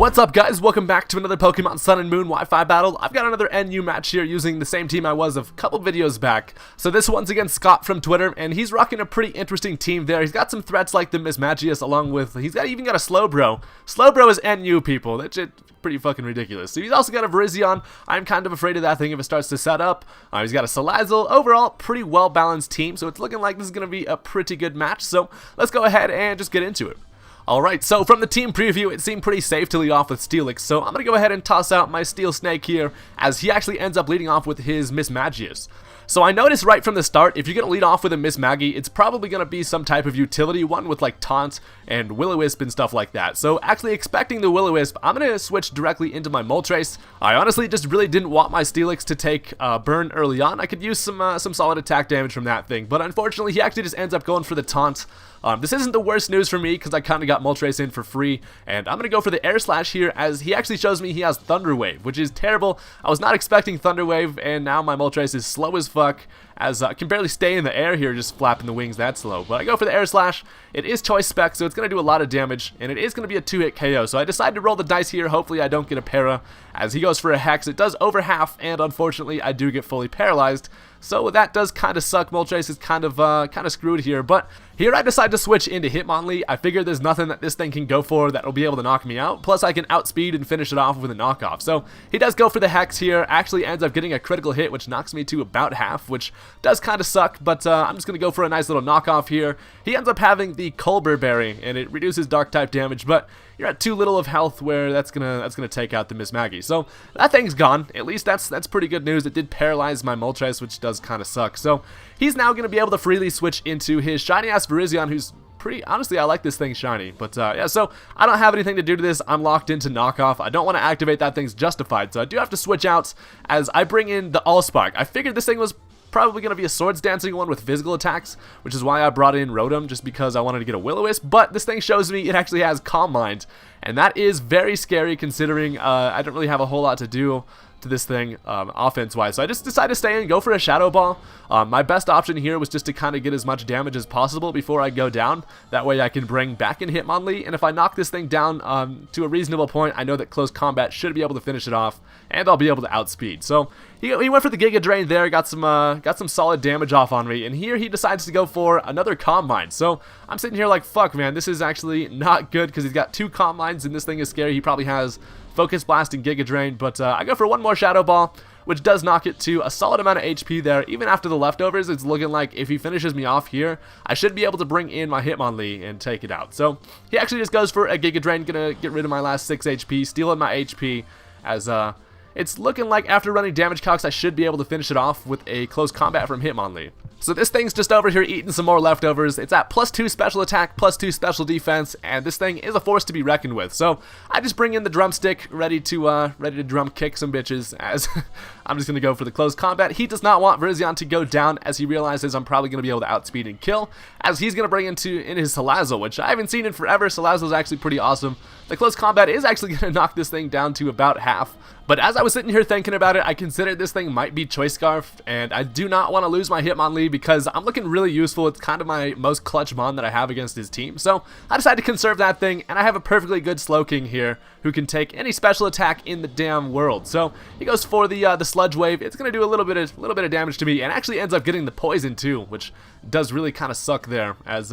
What's up, guys? Welcome back to another Pokemon Sun and Moon Wi-Fi battle. I've got another NU match here using the same team I was a couple videos back. So this one's against Scott from Twitter, and he's rocking a pretty interesting team there. He's got some threats like the Mismagius, along with, even got a Slowbro. Slowbro is NU, people. That's pretty fucking ridiculous. So he's also got a Virizion. I'm kind of afraid of that thing if it starts to set up. He's got a Salazzle. Overall, pretty well-balanced team, so it's looking like this is going to be a pretty good match. So let's go ahead and just get into it. Alright, so from the team preview, it seemed pretty safe to lead off with Steelix, so I'm going to go ahead and toss out my Steel Snake here, as he actually ends up leading off with his Mismagius. So I noticed right from the start, if you're going to lead off with a Mismagi, it's probably going to be some type of utility one with like Taunt and Will-O-Wisp and stuff like that. So actually expecting the Will-O-Wisp, I'm going to switch directly into my Moltres. I honestly just really didn't want my Steelix to take burn early on. I could use some solid attack damage from that thing, but unfortunately he actually just ends up going for the Taunt. This isn't the worst news for me because I kind of got Moltres in for free, and I'm going to go for the Air Slash here as he actually shows me he has Thunder Wave, which is terrible. I was not expecting Thunder Wave, and now my Moltres is slow as fuck, as I can barely stay in the air here just flapping the wings that slow. But I go for the Air Slash. It is Choice Spec, so it's going to do a lot of damage, and it is going to be a 2-hit KO. So I decided to roll the dice here. Hopefully I don't get a para, as he goes for a Hex. It does over half, and unfortunately I do get fully paralyzed. So that does kind of suck. Moltres is kind of screwed here, but here I decide to switch into Hitmonlee. I figure there's nothing that this thing can go for that will be able to knock me out, plus I can outspeed and finish it off with a knockoff. So he does go for the Hex here, actually ends up getting a critical hit, which knocks me to about half, which does kind of suck, but I'm just going to go for a nice little knockoff here. He ends up having the Colbur Berry, and it reduces dark type damage, but you're at too little of health where that's gonna take out the Mismagi. So that thing's gone. At least that's pretty good news. It did paralyze my Moltres, which does kind of suck. So he's now gonna be able to freely switch into his shiny ass Virizion, who's pretty, honestly, I like this thing shiny. But yeah, so I don't have anything to do to this. I'm locked into knockoff. I don't want to activate that thing's Justified, so I do have to switch out as I bring in the Allspark. I figured this thing was probably going to be a Swords Dancing one with physical attacks, which is why I brought in Rotom, just because I wanted to get a Will-O-Wisp, but this thing shows me it actually has Calm Mind, and that is very scary considering I don't really have a whole lot to do to this thing offense-wise. So I just decided to stay in and go for a Shadow Ball. My best option here was just to kind of get as much damage as possible before I go down. That way I can bring back in Hitmonlee, and if I knock this thing down to a reasonable point, I know that close combat should be able to finish it off, and I'll be able to outspeed. So he went for the Giga Drain there, got some solid damage off on me, and here he decides to go for another Calm Mind. So I'm sitting here like, fuck, man, this is actually not good because he's got 2 Calm Minds, and this thing is scary. He probably has Focus Blast and Giga Drain, but I go for one more Shadow Ball, which does knock it to a solid amount of HP there. Even after the leftovers, it's looking like if he finishes me off here, I should be able to bring in my Hitmonlee and take it out. So he actually just goes for a Giga Drain, gonna get rid of my last 6 HP, stealing my HP, as it's looking like after running damage calcs, I should be able to finish it off with a close combat from Hitmonlee. So this thing's just over here eating some more leftovers. It's at +2 special attack, +2 special defense, and this thing is a force to be reckoned with. So I just bring in the drumstick, ready to drum kick some bitches, as I'm just going to go for the close combat. He does not want Virizion to go down, as he realizes I'm probably going to be able to outspeed and kill, as he's going to bring in his Salazzle, which I haven't seen in forever. Salazzle's actually pretty awesome. The close combat is actually going to knock this thing down to about half. But as I was sitting here thinking about it, I considered this thing might be Choice Scarf, and I do not want to lose my Hitmonlee because I'm looking really useful. It's kind of my most clutch mon that I have against his team. So I decided to conserve that thing, and I have a perfectly good Slowking here who can take any special attack in the damn world. So he goes for the Sludge Wave. It's going to do a little bit of damage to me, and actually ends up getting the Poison too, which does really kind of suck there, as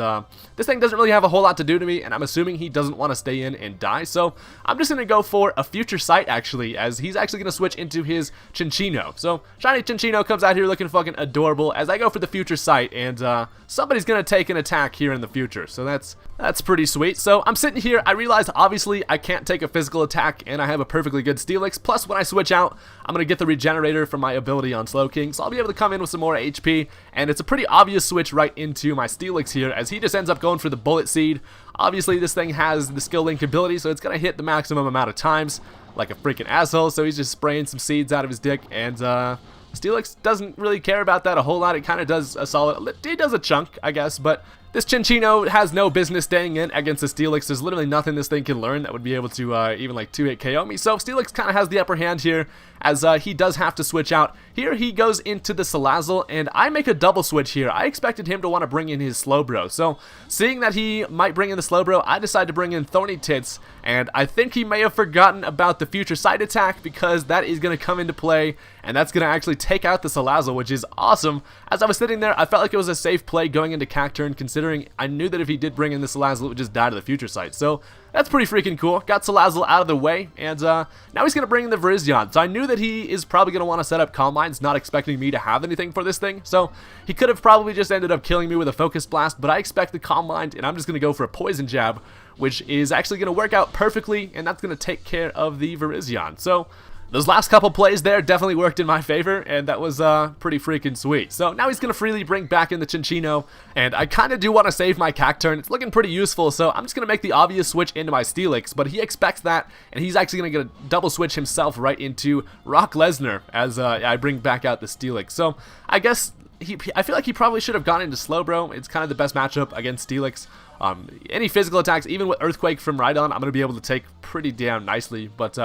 this thing doesn't really have a whole lot to do to me, and I'm assuming he doesn't want to stay in and die. So I'm just going to go for a Future Sight, actually, as he's actually going to switch into his Chinchino. So shiny Chinchino comes out here looking fucking adorable as I go for the Future Sight, and somebody's going to take an attack here in the future. So that's pretty sweet. So I'm sitting here, I realize obviously I can't take a physical attack, and I have a perfectly good Steelix, plus when I switch out, I'm going to get the Regenerator from my ability on Slowking, so I'll be able to come in with some more HP, and it's a pretty obvious switch right into my Steelix here, as he just ends up going for the Bullet Seed. Obviously this thing has the Skill Link ability, so it's going to hit the maximum amount of times, like a freaking asshole, so he's just spraying some seeds out of his dick, and Steelix doesn't really care about that a whole lot. It kind of does a solid, it does a chunk, I guess, but This Chinchino has no business staying in against the Steelix. There's literally nothing this thing can learn that would be able to even like 2-hit KO me. So Steelix kind of has the upper hand here, as he does have to switch out. Here he goes into the Salazzle, and I make a double switch here. I expected him to want to bring in his Slowbro. So seeing that he might bring in the Slowbro, I decided to bring in Thorny Tits, and I think he may have forgotten about the future side attack, because that is going to come into play, and that's going to actually take out the Salazzle, which is awesome. As I was sitting there, I felt like it was a safe play going into Cacturn, considering I knew that if he did bring in the Salazzle, it would just die to the future sight. So that's pretty freaking cool. Got Salazzle out of the way, and now he's going to bring in the Virizion. So I knew that he is probably going to want to set up Calm Minds, not expecting me to have anything for this thing. So he could have probably just ended up killing me with a Focus Blast, but I expect the Calm Mind, and I'm just going to go for a Poison Jab, which is actually going to work out perfectly, and that's going to take care of the Virizion. So those last couple plays there definitely worked in my favor, and that was pretty freaking sweet. So now he's going to freely bring back in the Chinchino, and I kind of do want to save my Cacturn. It's looking pretty useful, so I'm just going to make the obvious switch into my Steelix, but he expects that, and he's actually going to get a double switch himself right into Rock Lesnar as I bring back out the Steelix. So I guess I feel like he probably should have gone into Slowbro. It's kind of the best matchup against Steelix. Any physical attacks, even with Earthquake from Rhydon, I'm going to be able to take pretty damn nicely. But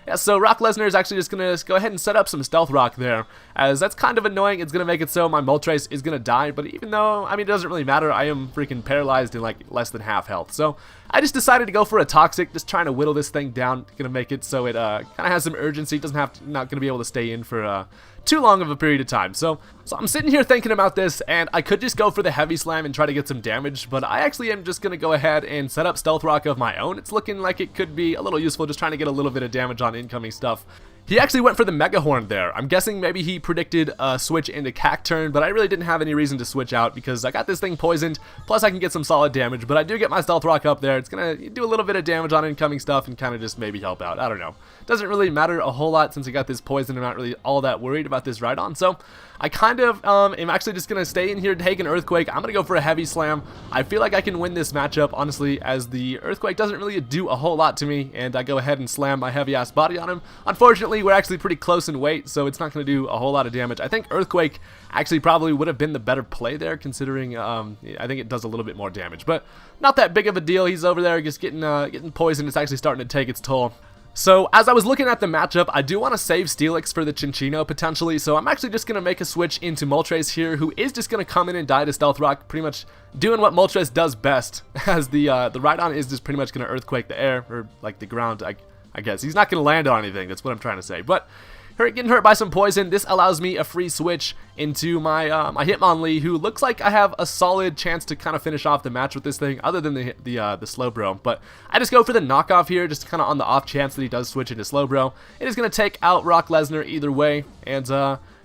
yeah, so Rock Lesnar is actually just going to go ahead and set up some Stealth Rock there, as that's kind of annoying. It's going to make it so my Moltres is going to die, but even though, I mean, it doesn't really matter. I am freaking paralyzed in like less than half health. So I just decided to go for a Toxic, just trying to whittle this thing down. Going to make it so it kind of has some urgency. Doesn't have to, not going to be able to stay in for too long of a period of time. So I'm sitting here thinking about this, and I could just go for the Heavy Slam and try to get some damage, but I actually am just going to go ahead and set up Stealth Rock of my own. It's looking like it could be a little useful, just trying to get a little bit of damage on incoming stuff. He actually went for the Mega Horn there. I'm guessing maybe he predicted a switch into Cacturn, but I really didn't have any reason to switch out because I got this thing poisoned, plus I can get some solid damage, but I do get my Stealth Rock up there. It's going to do a little bit of damage on incoming stuff and kind of just maybe help out. I don't know. Doesn't really matter a whole lot since I got this poison. I'm not really all that worried about this Rhydon, so I kind of am actually just going to stay in here, take an Earthquake. I'm going to go for a Heavy Slam. I feel like I can win this matchup, honestly, as the Earthquake doesn't really do a whole lot to me, and I go ahead and slam my heavy-ass body on him. Unfortunately, we're actually pretty close in weight, so it's not going to do a whole lot of damage. I think Earthquake actually probably would have been the better play there, considering I think it does a little bit more damage, but not that big of a deal. He's over there just getting poisoned. It's actually starting to take its toll. So as I was looking at the matchup, I do want to save Steelix for the Chinchino potentially, so I'm actually just going to make a switch into Moltres here, who is just going to come in and die to Stealth Rock, pretty much doing what Moltres does best, as the Rhydon is just pretty much going to Earthquake the air, or like the ground, I guess. He's not going to land on anything, that's what I'm trying to say, but getting hurt by some poison, this allows me a free switch into my my Hitmonlee, who looks like I have a solid chance to kind of finish off the match with this thing, other than the Slowbro. But I just go for the knockoff here, just kind of on the off chance that he does switch into Slowbro. It is going to take out Rock Lesnar either way, and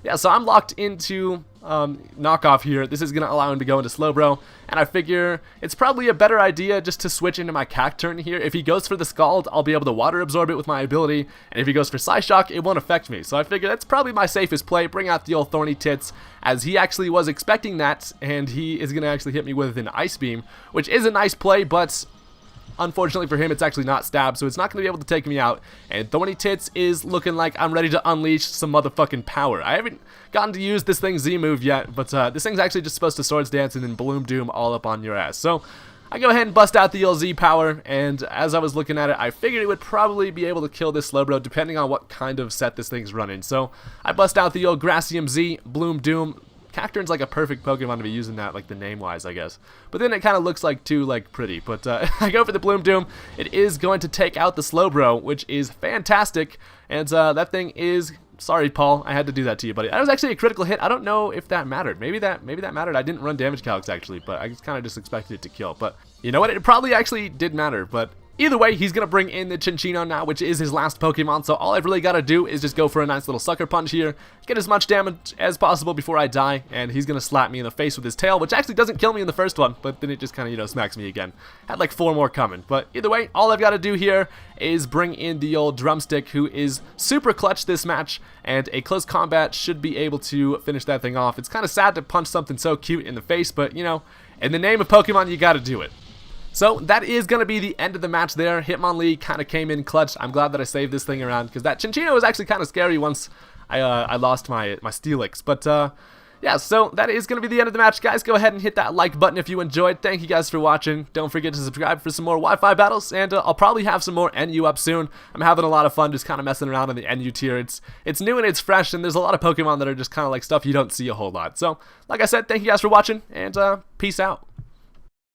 yeah, so I'm locked into knockoff here. This is going to allow him to go into Slowbro, and I figure it's probably a better idea just to switch into my Cacturn here. If he goes for the Scald, I'll be able to Water Absorb it with my ability, and if he goes for Psyshock, it won't affect me. So I figure that's probably my safest play. Bring out the old Thorny Tits, as he actually was expecting that, and he is going to actually hit me with an Ice Beam, which is a nice play, but unfortunately for him, it's actually not stab, so it's not going to be able to take me out. And Thorny Tits is looking like I'm ready to unleash some motherfucking power. I haven't gotten to use this thing's Z move yet, but this thing's actually just supposed to Swords Dance and then Bloom Doom all up on your ass. So I go ahead and bust out the old Z power, and as I was looking at it, I figured it would probably be able to kill this Slowbro depending on what kind of set this thing's running. So I bust out the old Gracium Z, Bloom Doom. Cacturn's like a perfect Pokemon to be using that, like the name-wise, I guess. But then it kind of looks like too, like, pretty. But I go for the Bloom Doom. It is going to take out the Slowbro, which is fantastic. And that thing is... Sorry, Paul, I had to do that to you, buddy. That was actually a critical hit. I don't know if that mattered. Maybe that mattered. I didn't run damage calcs, actually, but I kind of just expected it to kill. But you know what? It probably actually did matter, but... Either way, he's going to bring in the Chinchino now, which is his last Pokemon, so all I've really got to do is just go for a nice little Sucker Punch here, get as much damage as possible before I die, and he's going to slap me in the face with his tail, which actually doesn't kill me in the first one, but then it just kind of, you know, smacks me again. Had like 4 more coming, but either way, all I've got to do here is bring in the old Drumstick, who is super clutch this match, and a close combat should be able to finish that thing off. It's kind of sad to punch something so cute in the face, but, you know, in the name of Pokemon, you got to do it. So that is going to be the end of the match there. Hitmonlee kind of came in clutch. I'm glad that I saved this thing around, because that Chinchino was actually kind of scary once I lost my Steelix. But yeah, so that is going to be the end of the match, guys. Go ahead and hit that like button if you enjoyed. Thank you guys for watching. Don't forget to subscribe for some more Wi-Fi battles, and I'll probably have some more NU up soon. I'm having a lot of fun just kind of messing around in the NU tier. It's new and it's fresh, and there's a lot of Pokemon that are just kind of like stuff you don't see a whole lot. So, like I said, thank you guys for watching, and peace out.